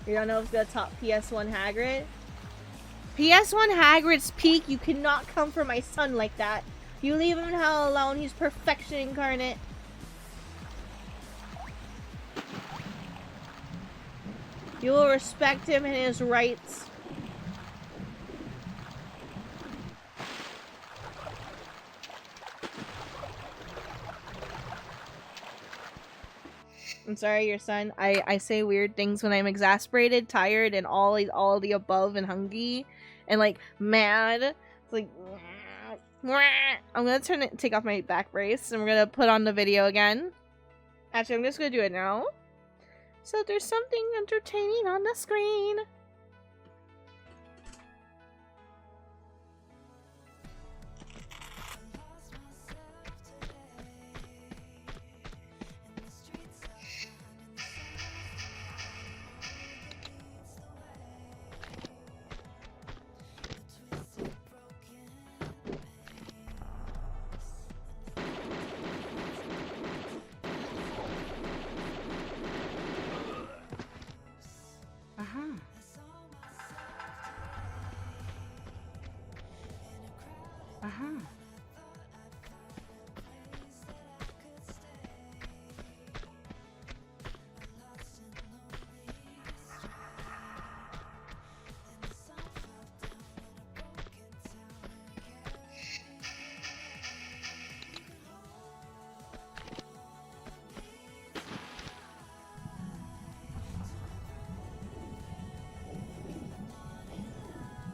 You don't know if the top PS1 Hagrid? PS1 Hagrid's peak, you cannot come for my son like that. You leave him in hell alone, he's perfection incarnate. You will respect him and his rights. I'm sorry, your son. I say weird things when I'm exasperated, tired, and all the above, and hungry, and like mad. It's like I'm gonna take off my back brace, and we're gonna put on the video again. Actually, I'm just gonna do it now. So there's something entertaining on the screen.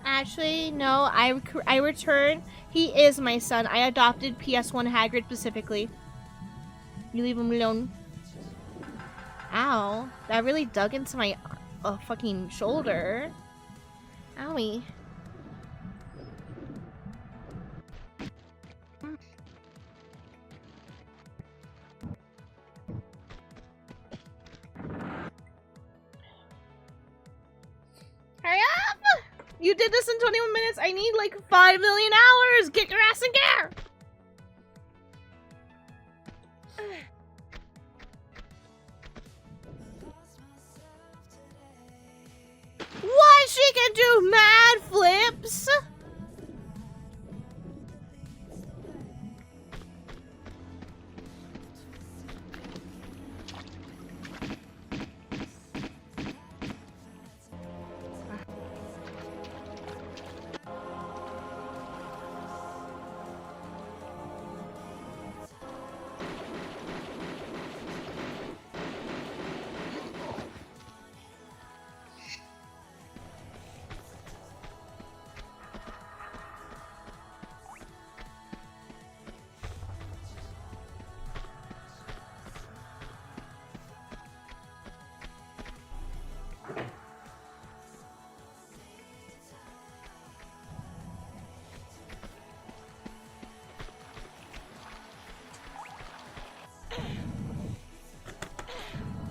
Actually, no, I returned. He is my son. I adopted PS1 Hagrid specifically. You leave him alone. Ow. That really dug into my fucking shoulder. Owie. Hurry up! You did this in 21 minutes. I need like 5 million hours. Get your ass in gear. What? She can do mad flips?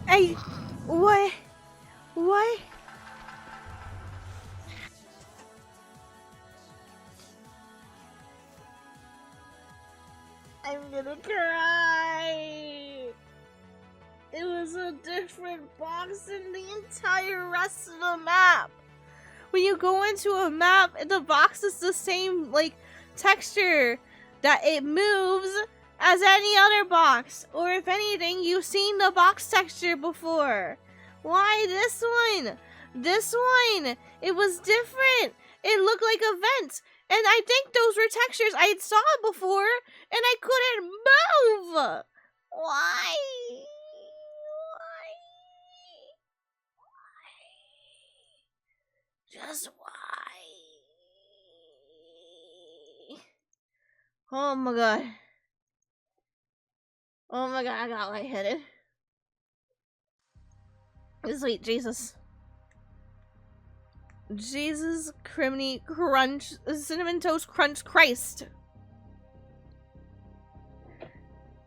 Hey, what? What? I'm gonna cry. It was a different box than the entire rest of the map. When you go into a map, the box is the same, like, texture that it moves as any other box, or if anything, you've seen the box texture before. Why this one? This one, it was different. It looked like a vent, and I think those were textures I saw before, and I couldn't move. Why? Why? Why? Just why? Oh my god. Oh my god, I got lightheaded. Sweet Jesus. Jesus criminy crunch, cinnamon toast crunch Christ.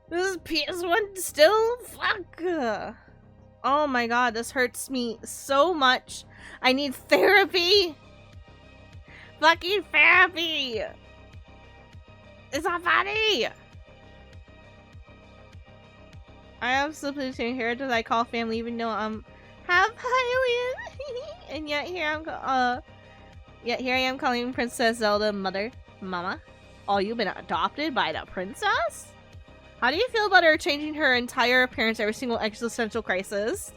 This is PS1 still? Fuck. Oh my god, this hurts me so much. I need therapy. Fucking therapy. It's not funny. I have Splatoon characters I call family even though I'm Have Hylian. And yet here I am calling Princess Zelda Mama. Oh, you've been adopted by the princess? How do you feel about her changing her entire appearance every single existential crisis?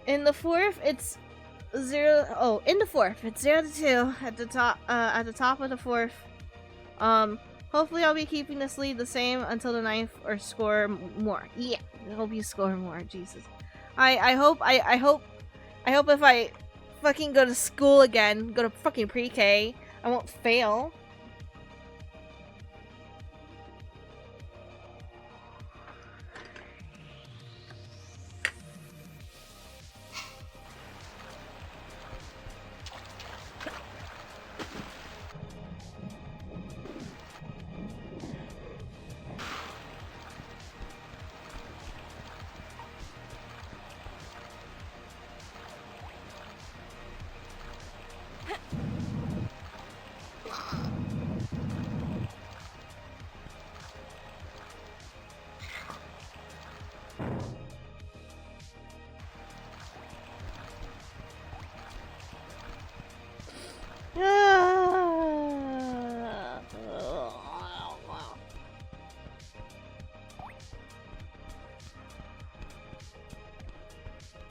In the fourth, it's 0. Oh, in the fourth, it's 0 to 2 at the top. At the top of the fourth. Hopefully I'll be keeping this lead the same until the ninth or score more. Yeah, I hope you score more. Jesus, I hope if I fucking go to school again, go to fucking pre-K, I won't fail.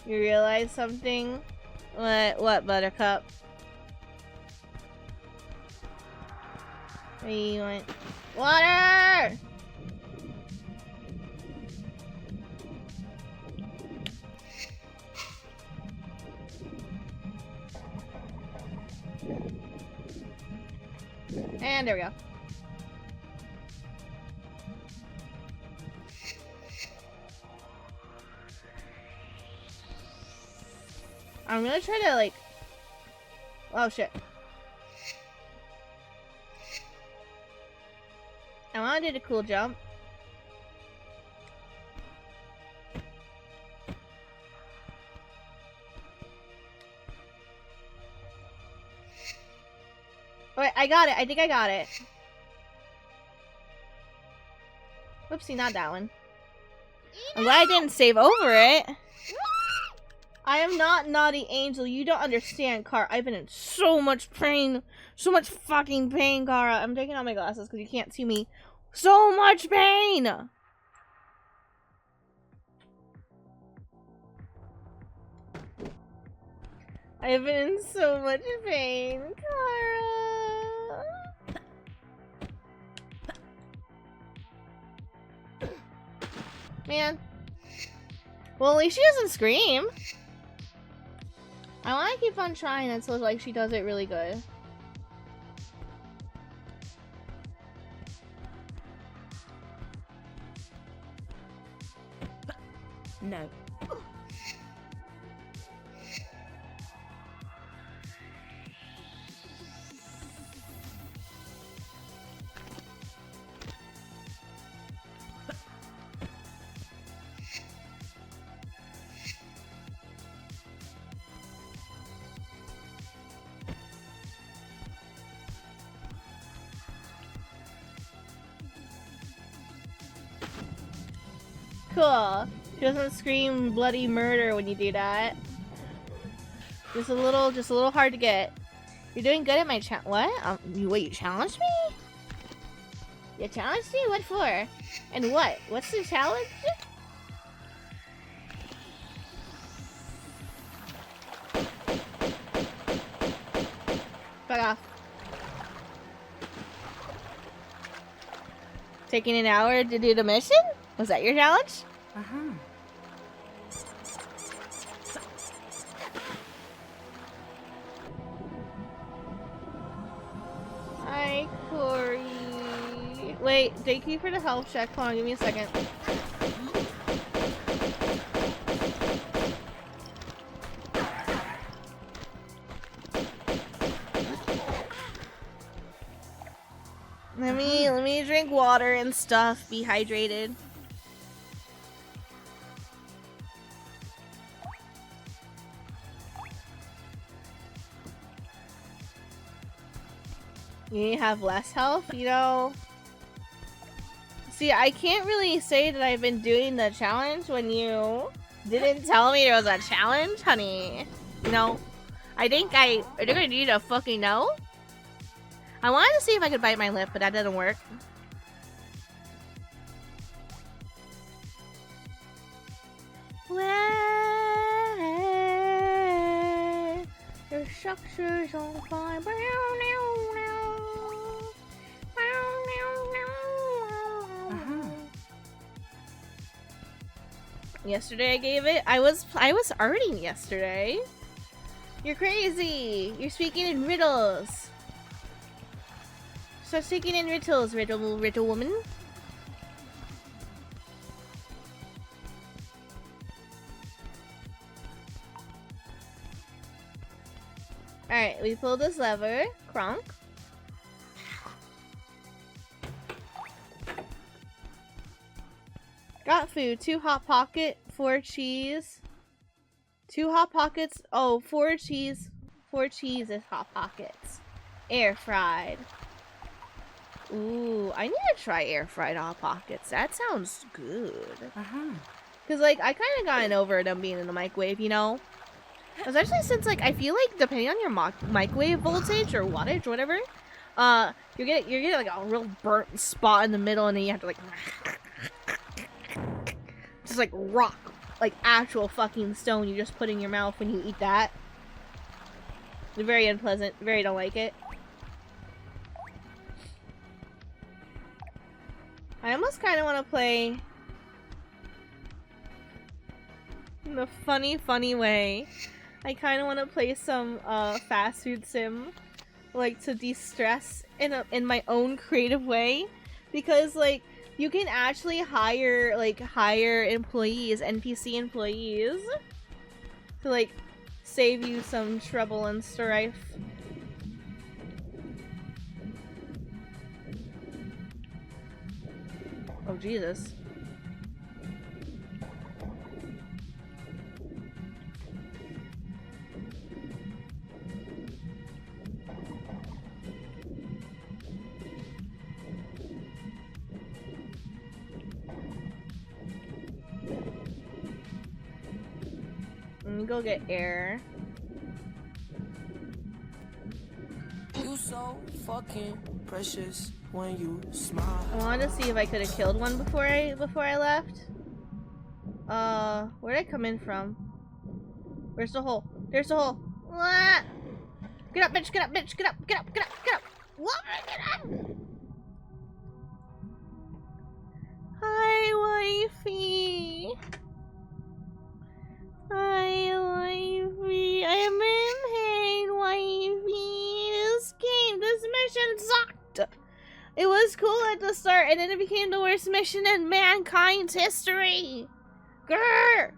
You realize something? What, Buttercup? What do you want? Water! And there we go. I'm gonna try to, like... Oh, shit. I wanna do the cool jump. Wait, I got it. I think I got it. Whoopsie, not that one. I'm glad I didn't save over it. I am not Naughty Angel. You don't understand, Kara. I've been in so much pain. So much fucking pain, Kara. I'm taking out my glasses because you can't see me. So much pain! I've been in so much pain, Kara. Man. Well, at least she doesn't scream. I want to keep on trying until like she does it really good. No. Cool. She doesn't scream bloody murder when you do that. Just a little hard to get. You're doing good at my what? You challenged me? You challenged me? What for? And what? What's the challenge? Fuck off. Taking an hour to do the mission? Was that your challenge? Uh-huh. Hi, Corey. Wait, thank you for the health check. Hold on, give me a second. Let me drink water and stuff. Be hydrated. You have less health, you know? See, I can't really say that I've been doing the challenge when you Didn't tell me there was a challenge, honey. No. I think I need to fucking know. I wanted to see if I could bite my lip, but that didn't work. Where your structure's on fire. Yesterday I gave it. I was arting yesterday. You're crazy. You're speaking in riddles. Start speaking in riddles, riddle woman. Alright, we pull this lever. Kronk. Got food. 2 Hot Pocket, 4 cheese. 2 Hot Pockets. Oh, 4 cheese. 4 cheese is Hot Pockets. Air fried. Ooh, I need to try air fried Hot Pockets. That sounds good. Cause like I kind of gotten over them being in the microwave, you know. Especially since like I feel like depending on your microwave voltage or wattage or whatever, you're getting like a real burnt spot in the middle, and then you have to like just like rock like actual fucking stone you just put in your mouth when you eat that. It's very unpleasant. Very don't like it. I almost kind of want to play in the funny way. I kind of want to play some fast food sim, like to de-stress in my own creative way, because like you can actually hire employees, NPC employees, to like save you some trouble and strife. Oh Jesus. Let me go get air. You so fucking precious when you smile. I wanted to see if I could have killed one before I left. Where'd I come in from? Where's the hole? There's the hole. Ah! Get up, bitch! Get up, bitch! Get up! Get up! Get up! Get up! What? Get up! Hi, wifey. Hi, wifey. I'm in pain, wifey. This mission sucked. It was cool at the start, and then it became the worst mission in mankind's history. Grr!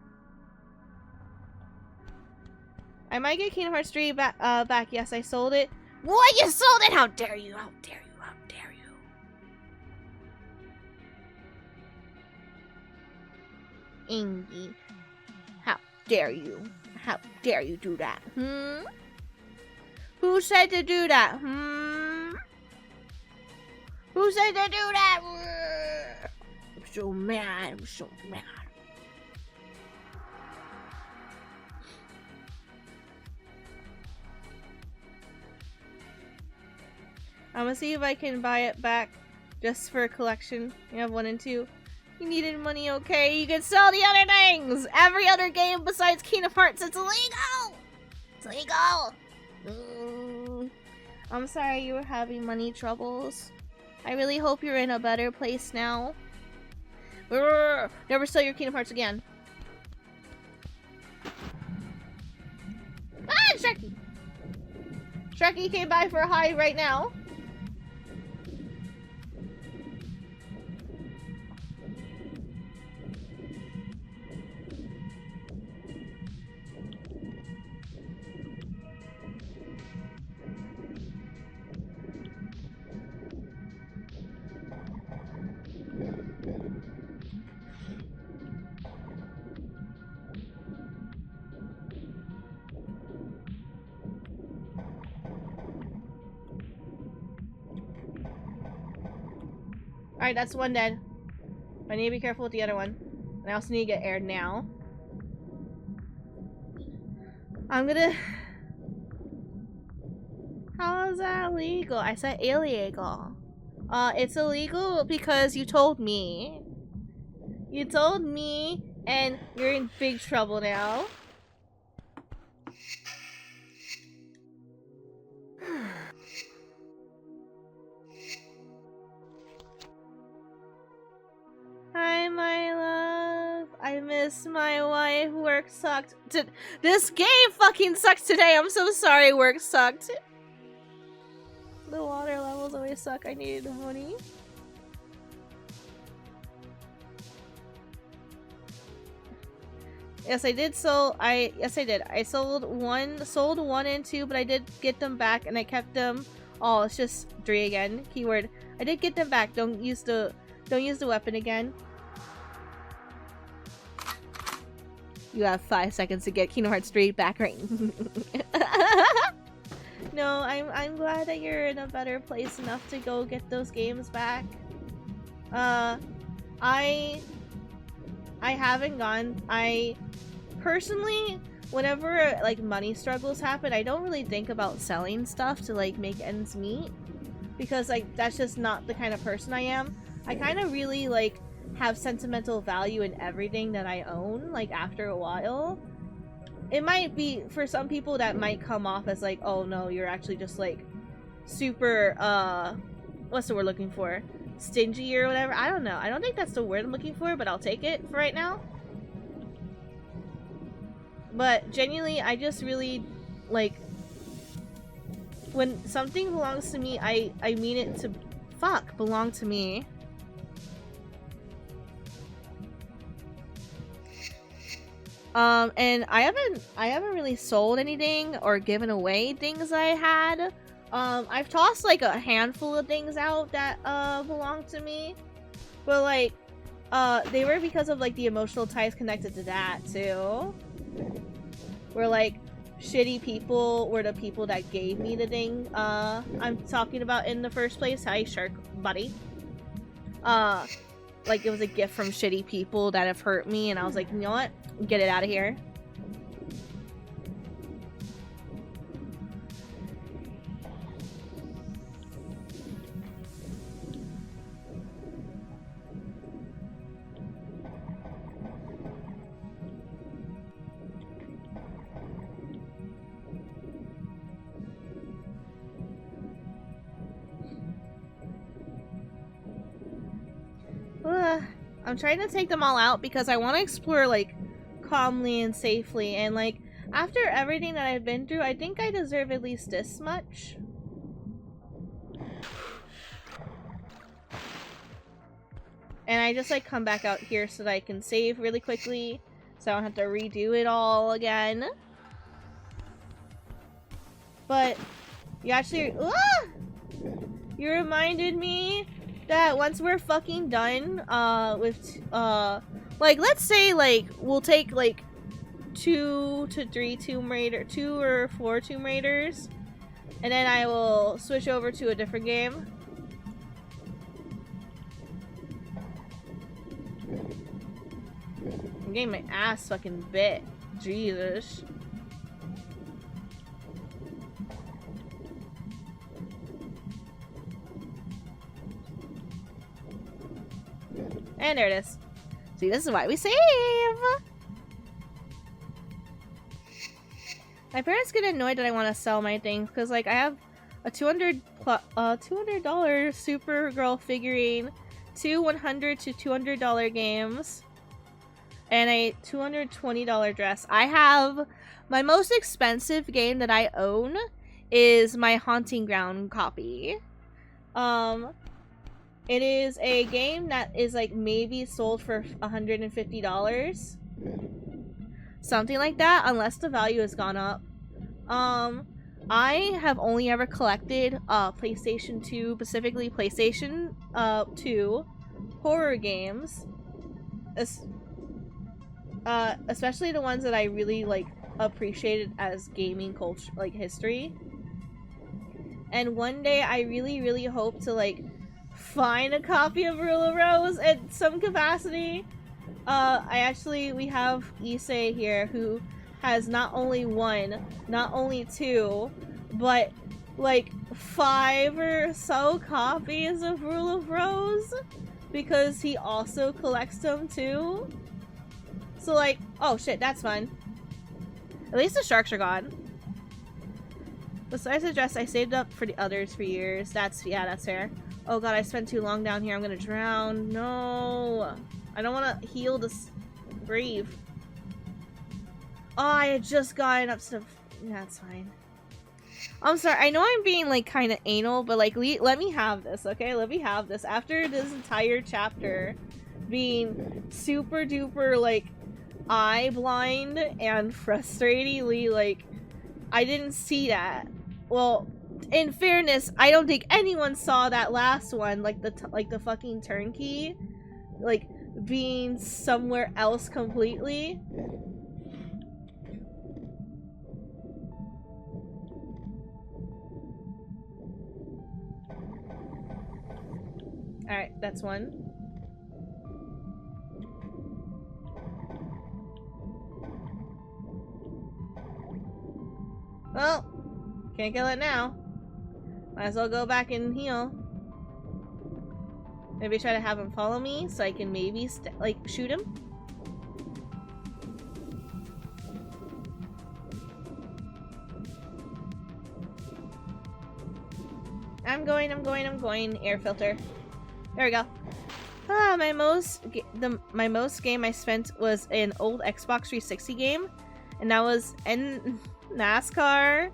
I might get Kingdom Hearts 3 back. Yes, I sold it. What? You sold it? How dare you? How dare you? How dare you? Ingy. How dare you? How dare you do that? Who said to do that? Who said to do that? I'm so mad. I'm so mad. I'm gonna see if I can buy it back just for a collection. You have 1 and 2. You needed money, okay? You can sell the other things! Every other game besides Kingdom Hearts, it's illegal! It's illegal! I'm sorry you were having money troubles. I really hope you're in a better place now. Never sell your Kingdom Hearts again. Ah, Shreki! Shreki came by for a high right now. Alright, that's one dead. I need to be careful with the other one. And I also need to get aired now. I'm gonna... How is that illegal? I said illegal. It's illegal because you told me. You told me, and you're in big trouble now. Hi, my love. I miss my wife. Work sucked. This game fucking sucks today. I'm so sorry. Work sucked. The water levels always suck. I needed money. Yes, I did. Yes, I did. I sold one and two, but I did get them back, and I kept them. Oh, it's just 3 again. Keyword. I did get them back. Don't use the weapon again. You have 5 seconds to get Kingdom Hearts 3 back right. No, I'm glad that you're in a better place enough to go get those games back. I haven't gone. I personally, whenever like money struggles happen, I don't really think about selling stuff to like make ends meet, because like that's just not the kind of person I am. I kind of really like have sentimental value in everything that I own. Like after a while, it might be, for some people that might come off as like, oh no, you're actually just like super what's the word looking for? Stingy or whatever. I don't know. I don't think that's the word I'm looking for, but I'll take it for right now. But genuinely, I just really like when something belongs to me, I mean it to belong to me. And I haven't really sold anything or given away things I had. I've tossed like a handful of things out that belong to me, but like they were because of like the emotional ties connected to that too. Where like shitty people were the people that gave me the thing I'm talking about in the first place. Hi, shark buddy. Like it was a gift from shitty people that have hurt me, and I was like, you know what? Get it out of here. I'm trying to take them all out because I want to explore like calmly and safely, and like after everything that I've been through, I think I deserve at least this much. And I just like come back out here so that I can save really quickly, so I don't have to redo it all again. But you actually, you reminded me that once we're fucking done with like let's say like we'll take like 2 to 3 Tomb Raider, 2 or 4 Tomb Raiders, and then I will switch over to a different game. I'm getting my ass fucking bit. Jesus. And there it is. See, this is why we save! My parents get annoyed that I want to sell my things, because like I have a $200 Supergirl figurine, 2 $100 to $200 games, and a $220 dress. I have my most expensive game that I own is my Haunting Ground copy. It is a game that is like maybe sold for $150. Something like that, unless the value has gone up. I have only ever collected PlayStation 2, specifically PlayStation 2 horror games. Especially the ones that I really like appreciated as gaming culture, like history. And one day I really hope to like find a copy of Rule of Rose at some capacity. We have Issei here who has not only one, not only two, but like 5 or so copies of Rule of Rose because he also collects them too. So like, oh shit, that's fun. At least the sharks are gone. Besides the dress, I saved up for the others for years. That's fair. Oh god, I spent too long down here. I'm gonna drown. No. I don't want to heal this. Breathe. Oh, I had just gotten up to... That's fine. I'm sorry. I know I'm being, like, kind of anal, but, like, let me have this, okay? Let me have this. After this entire chapter being super duper, like, eye blind and frustratingly, like, I didn't see that. Well, in fairness, I don't think anyone saw that last one, like the fucking turnkey, like, being somewhere else completely. Alright, that's one. Well, can't kill it now. Might as well go back and heal. Maybe try to have him follow me so I can maybe like shoot him. I'm going. Air filter. There we go. Ah, my most game I spent was an old Xbox 360 game, and that was NASCAR.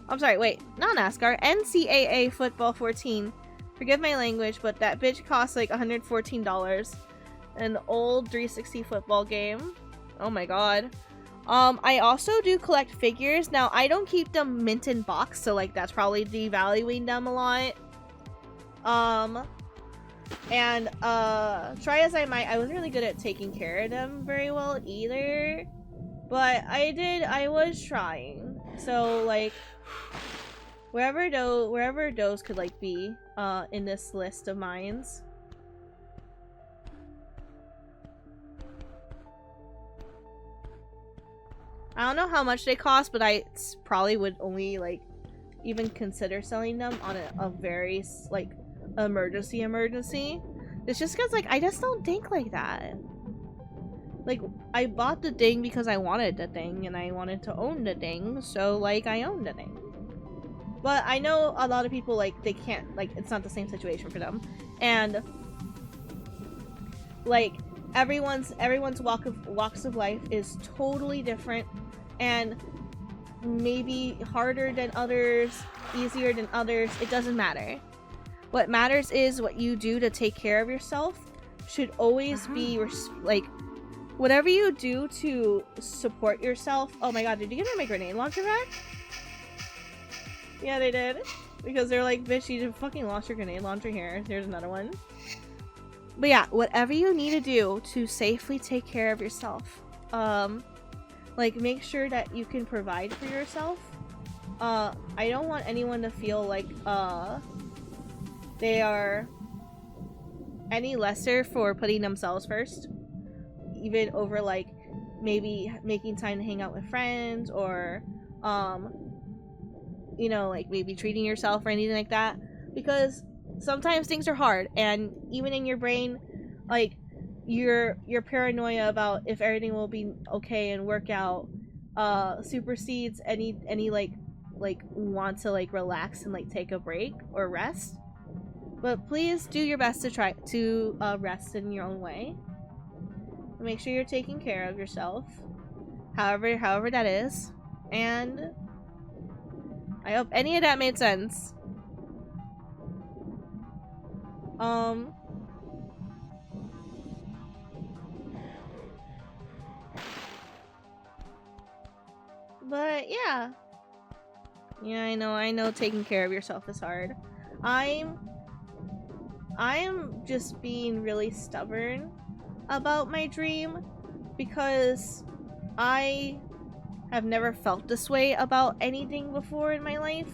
I'm sorry, wait, not NASCAR. NCAA Football 14. Forgive my language, but that bitch cost like $114. An old 360 football game. Oh my god. I also do collect figures. Now, I don't keep them mint in box, so like that's probably devaluing them a lot. And try as I might, I wasn't really good at taking care of them very well either. But I was trying. So like wherever those could like be in this list of mines. I don't know how much they cost, but I probably would only like even consider selling them on a very like emergency. It's just because like I just don't think like that. Like, I bought the thing because I wanted the thing and I wanted to own the thing, so like I own the thing. But I know a lot of people like they can't, like it's not the same situation for them, and like everyone's walks of life is totally different, and maybe harder than others, easier than others. It doesn't matter. What matters is what you do to take care of yourself should always be like whatever you do to support yourself. Oh my god, did you get my grenade launcher back? Yeah, they did. Because they're like, bitch, you just fucking lost your grenade launcher here. Here's another one. But yeah, whatever you need to do to safely take care of yourself. Like, make sure that you can provide for yourself. I don't want anyone to feel like, they are any lesser for putting themselves first. Even over, like, maybe making time to hang out with friends, or, you know, like, maybe treating yourself or anything like that. Because sometimes things are hard, and even in your brain, like, your paranoia about if everything will be okay and work out, supersedes any like want to, like, relax and, like, take a break or rest. But please do your best to try to rest in your own way. Make sure you're taking care of yourself, however that is, and I hope any of that made sense. But yeah, I know taking care of yourself is hard. I am just being really stubborn about my dream because I have never felt this way about anything before in my life,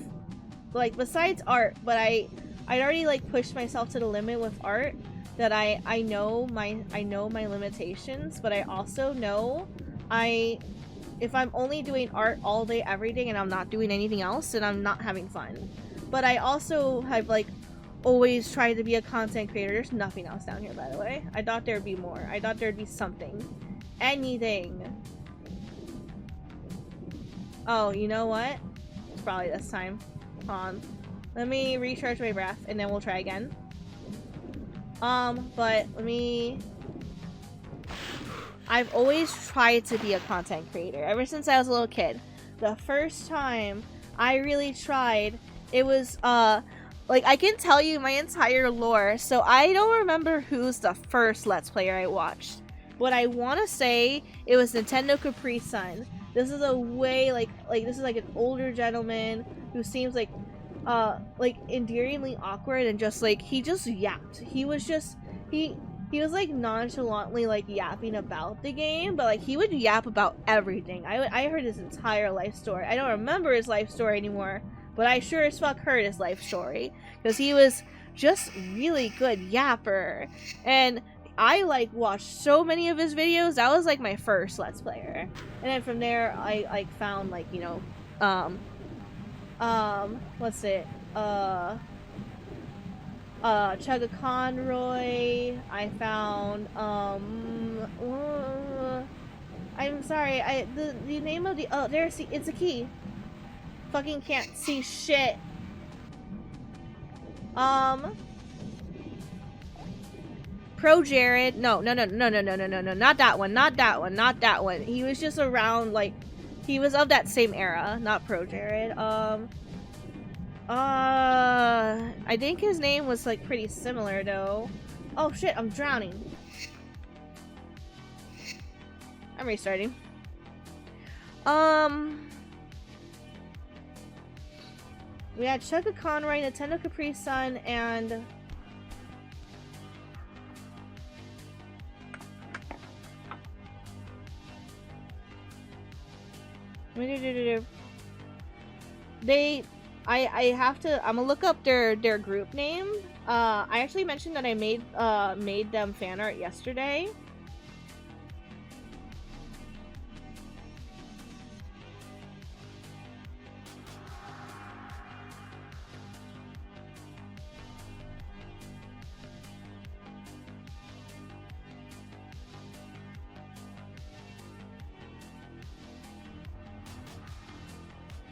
like besides art. But I'd already like pushed myself to the limit with art, that I know my limitations, but I also know I if I'm only doing art all day every day and I'm not doing anything else, then I'm not having fun. But I also have like always tried to be a content creator. There's nothing else down here, by the way. I thought there'd be more. I thought there'd be something. Anything. Oh, you know what? It's probably this time. Hold on. Let me recharge my breath and then we'll try again. But let me... I've always tried to be a content creator ever since I was a little kid. The first time I really tried, it was, like, I can tell you my entire lore, so I don't remember who's the first Let's Player I watched. But I want to say it was Nintendo Capri Sun. This is a way, like this is like an older gentleman who seems like endearingly awkward and just like, he just yapped. He was just, he was like nonchalantly like yapping about the game, but like he would yap about everything. I heard his entire life story. I don't remember his life story anymore, but I sure as fuck heard his life story because he was just really good yapper. And I like watched so many of his videos. That was like my first Let's Player. And then from there I like found like, you know, what's it? Chugga Conroy. I found I'm sorry, the name of the there's it's a key. Fucking can't see shit. Pro Jared. No, not that one. He was just around, like, he was of that same era, not Pro Jared. I think his name was, like, pretty similar, though. Oh, shit, I'm drowning. I'm restarting. We had Chugga Conroy, Nintendo Capri Sun, and... I have to, I'm gonna look up their group name. I actually mentioned that I made them fan art yesterday.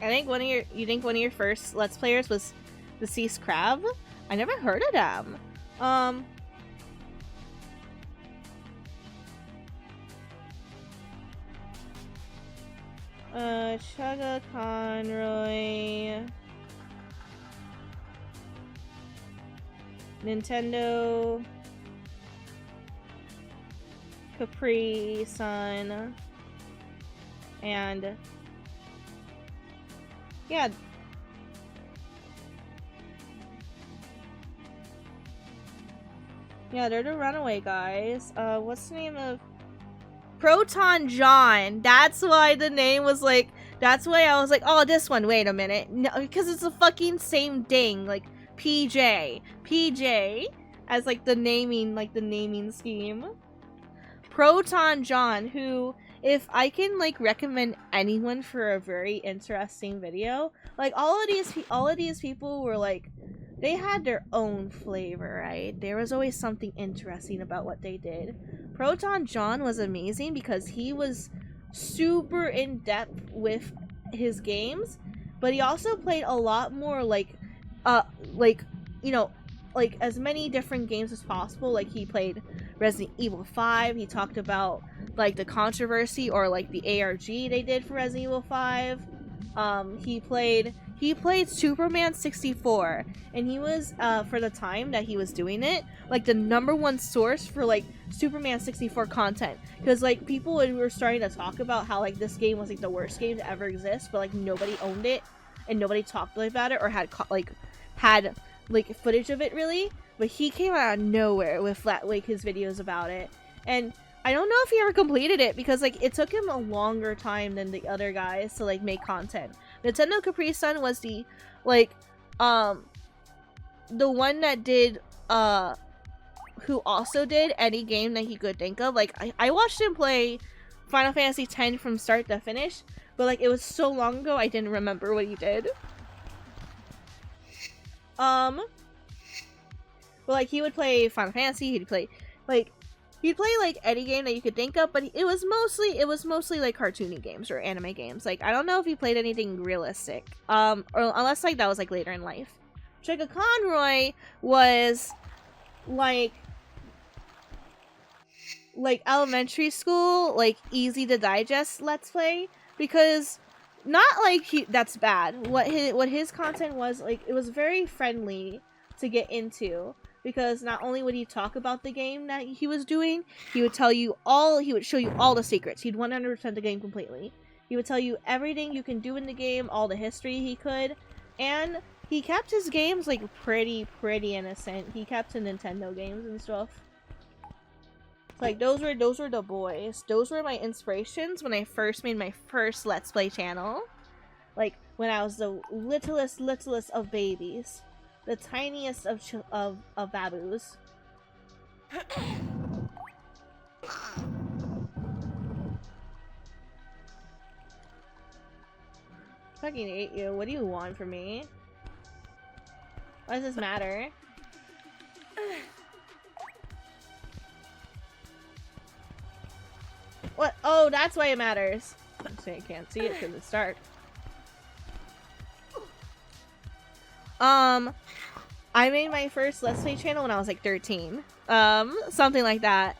I think you think one of your first Let's Players was the Deceased Crab? I never heard of them. Chugga Conroy, Nintendo Capri Sun, and yeah. Yeah, they're the runaway guys. What's the name of... Proton John. That's why the name was like... That's why I was like, oh, this one. Wait a minute. No, because it's the fucking same thing. Like, PJ. PJ. As, like, the naming scheme. Proton John, who... If I can, like, recommend anyone for a very interesting video, like, all of these people were, like, they had their own flavor, right? There was always something interesting about what they did. Proton John was amazing because he was super in-depth with his games, but he also played a lot more, like, you know, like, as many different games as possible. Like, he played Resident Evil 5, he talked about, like, the controversy or, like, the ARG they did for Resident Evil 5. He played Superman 64, and he was, for the time that he was doing it, like, the #1 source for, like, Superman 64 content. Because, like, people were starting to talk about how, like, this game was, like, the worst game to ever exist, but, like, nobody owned it, and nobody talked about it, or had footage of it, really. But he came out of nowhere with, like, his videos about it. And I don't know if he ever completed it, because, like, it took him a longer time than the other guys to, like, make content. Nintendo Capri Sun was the, like, the one that did, who also did any game that he could think of. Like, I watched him play Final Fantasy X from start to finish, but like it was so long ago I didn't remember what he did. But like he would play Final Fantasy, he'd play like any game that you could think of, but it was mostly like cartoony games or anime games. Like I don't know if he played anything realistic. Or unless like that was like later in life. Trigger Conroy was like elementary school, like easy to digest let's play, because not like that's bad. What his content was like, it was very friendly to get into, because not only would he talk about the game that he was doing, he would show you all the secrets. He'd 100% the game completely. He would tell you everything you can do in the game, all the history he could, and he kept his games like pretty innocent. He kept the Nintendo games and stuff. Like those were the boys. Those were my inspirations when I first made my first Let's Play channel. Like when I was the littlest of babies, the tiniest of baboos. Fucking hate you. What do you want from me? Why does this matter? What? Oh, that's why it matters. So I can't see it because it's dark. I made my first Let's Play channel when I was like 13. Something like that.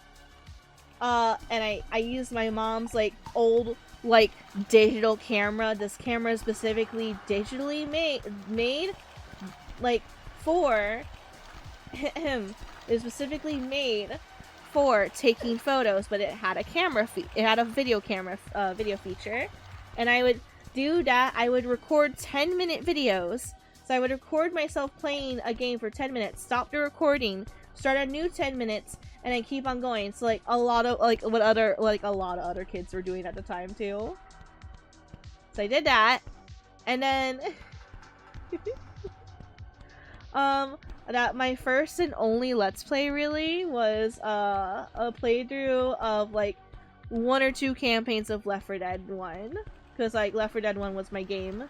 And I used my mom's like old like digital camera. This camera is specifically digitally made like for him. It was specifically made for taking photos, but it had a it had a video camera video feature, and I would do that. I would record 10-minute videos. So I would record myself playing a game for 10 minutes, stop the recording, start a new 10 minutes, and then keep on going. So like a lot of other kids were doing at the time too. So I did that, and then that my first and only Let's Play really was a playthrough of like 1 or 2 campaigns of Left 4 Dead 1, because like Left 4 Dead 1 was my game,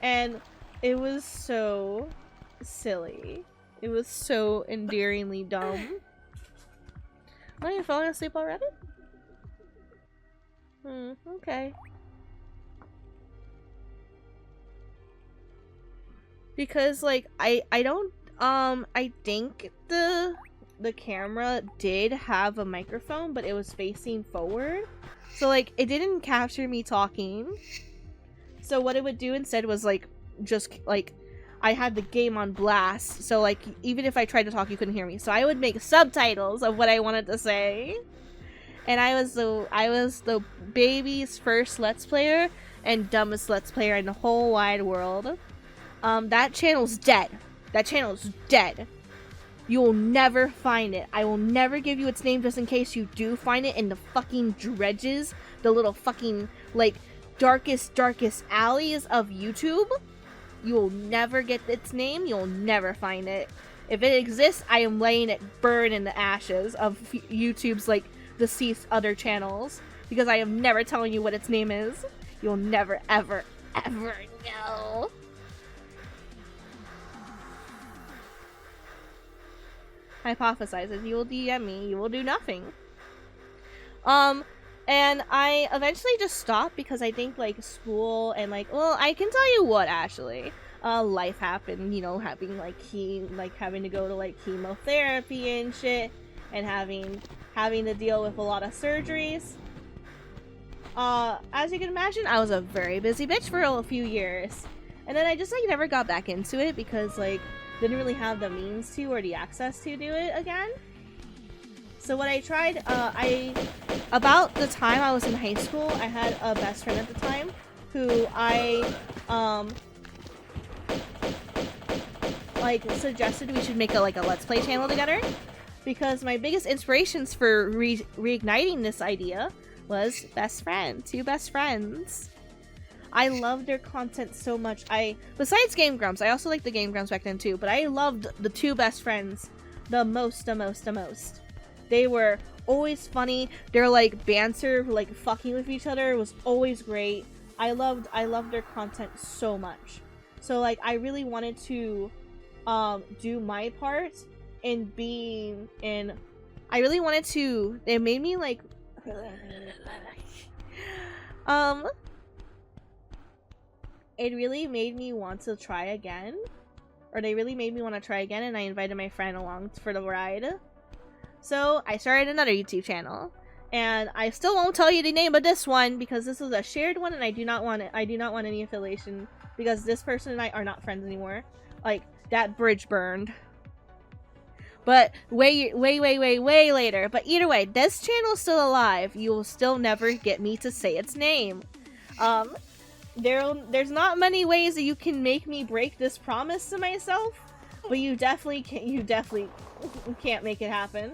and it was so silly. It was so endearingly dumb. Are you falling asleep already? Okay. Because like I don't I think the camera did have a microphone, but it was facing forward, so like it didn't capture me talking. So what it would do instead was like just like I had the game on blast, so like even if I tried to talk you couldn't hear me, so I would make subtitles of what I wanted to say. And I was the baby's first Let's Player and dumbest Let's Player in the whole wide world. That channel's dead. That channel's dead. You will never find it. I will never give you its name just in case you do find it in the fucking dredges, the little fucking like darkest alleys of YouTube. You will never get its name. You'll never find it. If it exists, I am laying it burn in the ashes of YouTube's like deceased other channels, because I am never telling you what its name is. You'll never ever know. Hypothesizes. You will DM me. You will do nothing. And I eventually just stopped because I think like school and like, well, I can tell you what actually, life happened, you know, having like having to go to like chemotherapy and shit, and having to deal with a lot of surgeries. As you can imagine, I was a very busy bitch for a few years, and then I just like never got back into it because like didn't really have the means to or the access to do it again. So what I tried, about the time I was in high school, I had a best friend at the time who I, like, suggested we should make a Let's Play channel together, because my biggest inspirations for reigniting this idea was two best friends. I loved their content so much. Besides Game Grumps, I also liked the Game Grumps back then too, but I loved the two best friends the most. They were always funny. Their like banter, like fucking with each other, was always great. I loved their content so much. So like I really wanted to do my part in being in. I really wanted to. It made me like it really made me want to try again. Or they really made me want to try again, and I invited my friend along for the ride. So I started another YouTube channel, and I still won't tell you the name of this one because this is a shared one, and I do not want it. I do not want any affiliation because this person and I are not friends anymore. Like that bridge burned. But way later. But either way, this channel's still alive. You will still never get me to say its name. There's not many ways that you can make me break this promise to myself, but you definitely can't make it happen.